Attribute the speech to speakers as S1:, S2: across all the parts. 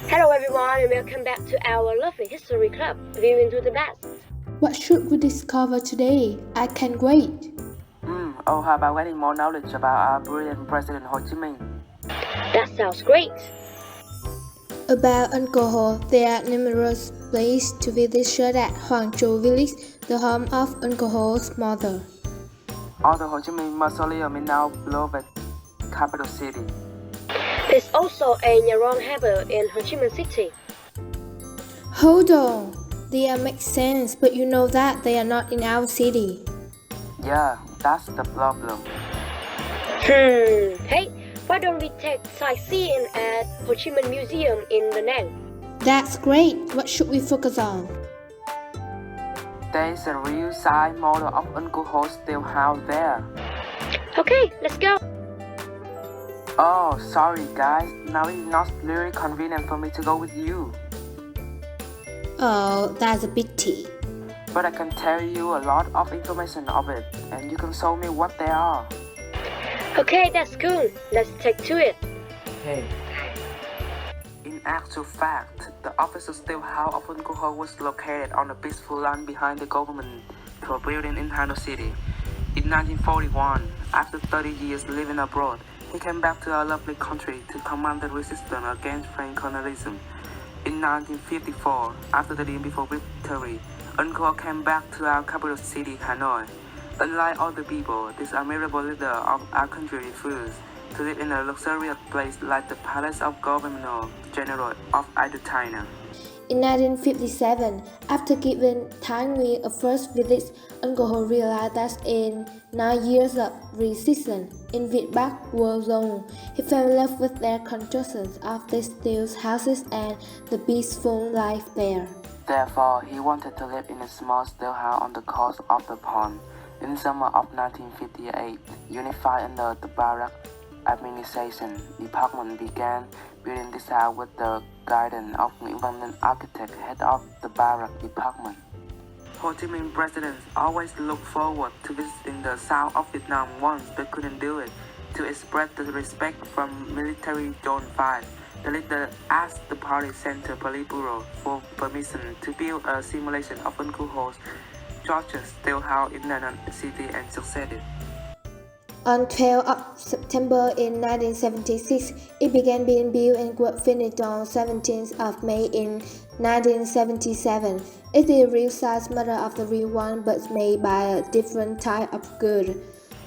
S1: Hello everyone and welcome back to our lovely history club, viewing to the best.
S2: What should we discover today? I can't wait.
S3: How about getting more knowledge about our brilliant President Ho Chi Minh?
S1: That sounds great.
S2: About Uncle Ho, there are numerous places to visit such as Hoàng Châu Village, the home of Uncle Ho's mother.
S3: Or the Ho Chi Minh Mausoleum in our beloved capital city.
S1: There's also a Nhà Rong Harbor in Ho Chi Minh City.
S2: Hold on, they make sense, but you know that they are not in our city.
S3: Yeah, that's the problem.
S1: Hey, why don't we take sightseeing at Ho Chi Minh Museum in Da Nang?
S2: That's great. What should we focus on?
S3: There's a real size model of Uncle Ho's still house there.
S1: Okay, let's go.
S3: Oh, sorry guys, now it's not really convenient for me to go with you.
S2: Oh, that's a pity.
S3: But I can tell you a lot of information of it, and you can show me what they are.
S1: Okay, that's cool. Let's take to it.
S3: Hey. In actual fact, the official still house of Uncle Ho was located on a peaceful land behind the government building in Hanoi City. In 1941, after 30 years living abroad, he came back to our lovely country to command the resistance against French colonialism. In 1954, after the day before victory, Uncle came back to our capital city, Hanoi. Unlike other people, this admirable leader of our country refused to live in a luxurious place like the palace of Governor General of Indochina.
S2: In 1957, after giving Thái Nguyên a first visit, Uncle Ho realized that in 9 years of resistance in Việt Bắc war zone, he fell in love with their constructions of the steel houses and the peaceful life there.
S3: Therefore, he wanted to live in a small steel house on the coast of the pond. In summer of 1958, unified under the Barak administration, department began building this house with the guidance of Nguyễn Văn Ninh, architect, head of the Barak department. Ho Chi Minh presidents always look forward to visiting the south of Vietnam once they couldn't do it. To express the respect from military Zone 5, the leader asked the party center Politburo for permission to build a simulation of Uncle Ho's Georgia's steel house in Da Nang City and succeeded.
S2: On 12 of September in 1976, it began being built and was finished on 17th of May in 1977. It is a real size model of the real one, but made by a different type of wood.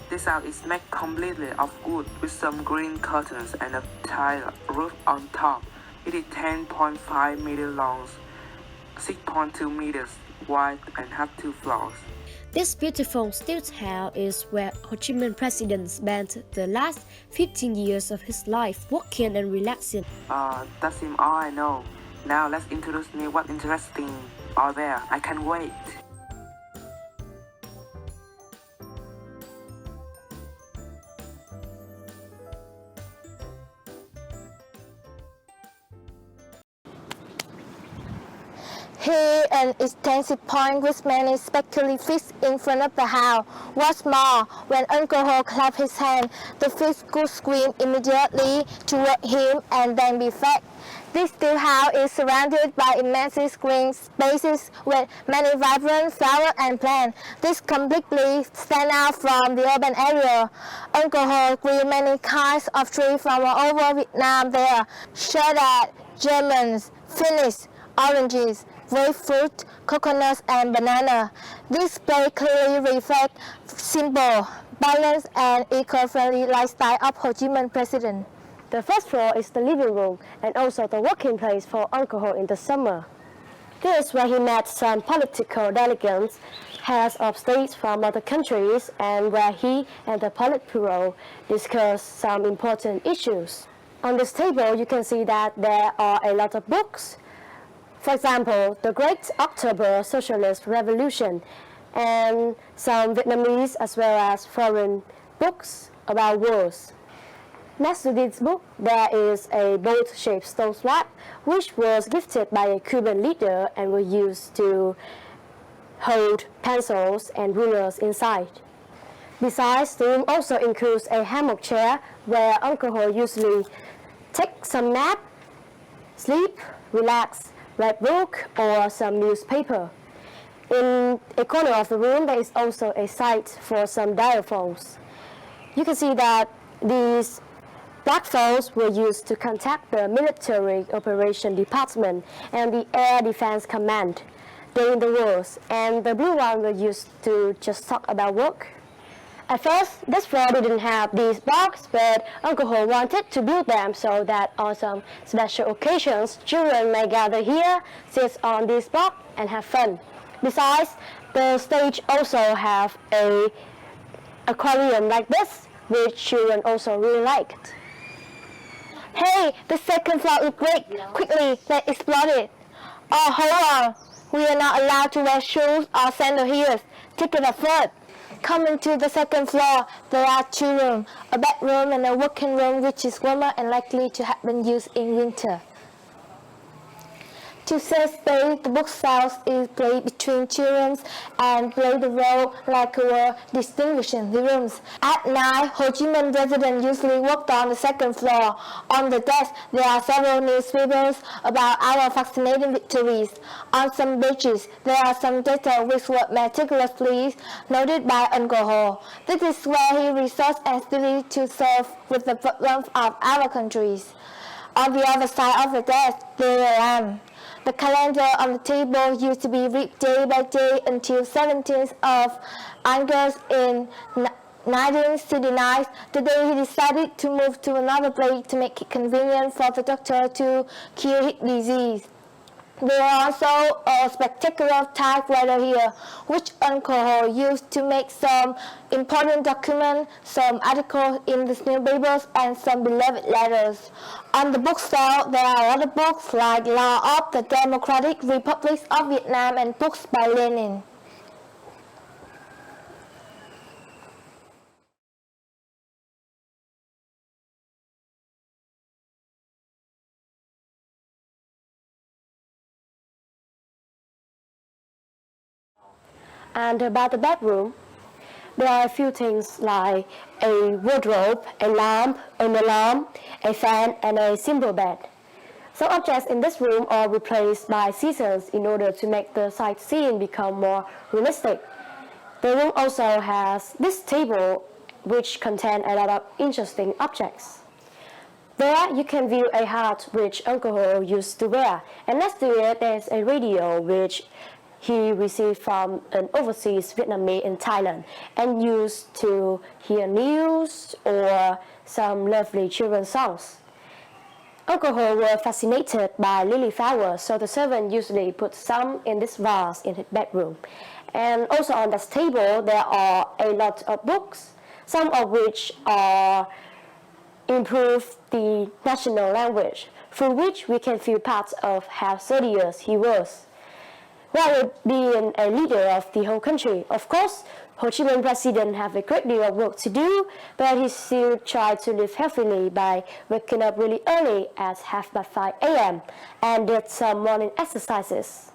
S3: This house is made completely of wood with some green curtains and a tile roof on top. It is 10.5 meters long, 6.2 meters wide, and has 2 floors.
S1: This beautiful steel house is where Ho Chi Minh president spent the last 15 years of his life working and relaxing.
S3: That seems all I know. Now let's introduce me what interesting are there. I can't wait.
S2: Here, an extensive point with many spectacular fish in front of the house. What's more, when Uncle Ho clapped his hand, the fish could scream immediately toward him and then be fed. This steel house is surrounded by immense green spaces with many vibrant flowers and plants. This completely stands out from the urban area. Uncle Ho grew many kinds of trees from all over Vietnam there, such as lemons, Finnish, oranges, grapefruit, coconuts, and banana. This place clearly reflects simple, balanced, and eco-friendly lifestyle of Ho Chi Minh president.
S4: The first floor is the living room and also the working place for Uncle Ho in the summer. This is where he met some political delegates, heads of states from other countries, and where he and the Politburo discussed some important issues. On this table, you can see that there are a lot of books. For example, the Great October Socialist Revolution and some Vietnamese as well as foreign books about wars. Next to this book, there is a boat-shaped stone slab, which was gifted by a Cuban leader and was used to hold pencils and rulers inside. Besides, the room also includes a hammock chair where Uncle Ho usually takes some nap. sleep, relax, read book or some newspaper. In a corner of the room, there is also a site for some diaphones. You can see that these black phones were used to contact the Military Operation Department and the Air Defense Command during the wars, and the blue one were used to just talk about work. At first, this floor didn't have these blocks, but Uncle Ho wanted to build them so that on some special occasions, children may gather here, sit on this block, and have fun. Besides, the stage also have a aquarium like this, which children also really liked.
S2: Hey, the second floor is great. Quickly, let's explore it. Oh, hold on. We are not allowed to wear shoes or sandals here. Take it up first. Coming to the second floor, there are 2 rooms, a bedroom and a working room which is warmer and likely to have been used in winter. To save space, the bookshelves is placed between 2 rooms and play the role like a wall distinguishing the rooms. At night, Ho Chi Minh residents usually worked on the second floor. On the desk, there are several newspapers about our fascinating victories. On some pages, there are some data which were meticulously noted by Uncle Ho. This is where he researched and studied to solve with the problems of our countries. On the other side of the desk, there I am. The calendar on the table used to be read day by day until 17th of August in 1969, the day he decided to move to another place to make it convenient for the doctor to cure his disease. There are also a spectacular typewriter here, which Uncle Ho used to make some important documents, some articles in the newspapers, and some beloved letters. On the bookshelf, there are other books like Law of the Democratic Republic of Vietnam and books by Lenin.
S4: And about the bedroom, there are a few things like a wardrobe, a lamp, an alarm, a fan, and a simple bed. Some objects in this room are replaced by seasons in order to make the sightseeing become more realistic. The room also has this table which contains a lot of interesting objects. There you can view a hat which Uncle Ho used to wear, and next to it there is a radio which he received from an overseas Vietnamese in Thailand and used to hear news or some lovely children's songs. Uncle Ho were fascinated by lily flowers, so the servant usually put some in this vase in his bedroom. And also on this table there are a lot of books, some of which are improve the national language, through which we can feel part of how serious he was. While being a leader of the whole country, of course, Ho Chi Minh president have a great deal of work to do, but he still tried to live healthily by waking up really early at 5:30 a.m. and did some morning exercises.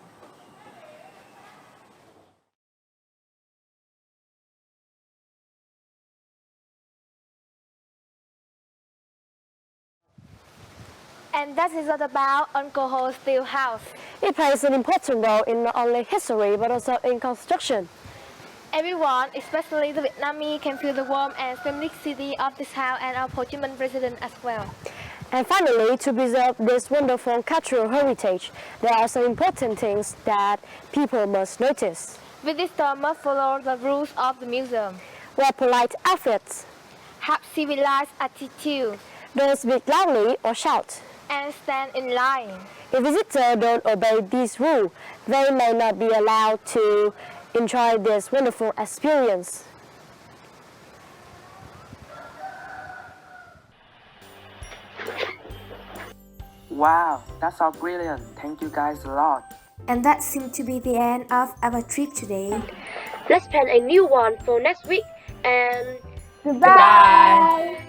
S2: And that is all about Uncle Ho's steel house.
S4: It plays an important role in not only history but also in construction.
S2: Everyone, especially the Vietnamese, can feel the warmth and simplicity of this house and of Ho Chi Minh president as well.
S4: And finally, to preserve this wonderful cultural heritage, there are some important things that people must notice.
S2: Visitors must follow the rules of the museum.
S4: Wear polite outfits.
S2: Have civilized attitude.
S4: Don't speak loudly or shout.
S2: And stand in line.
S4: If visitors don't obey these rules, they may not be allowed to enjoy this wonderful experience.
S3: Wow, that's all brilliant. Thank you guys a lot.
S1: And that seemed to be the end of our trip today.
S4: Let's plan a new one for next week and
S2: Goodbye.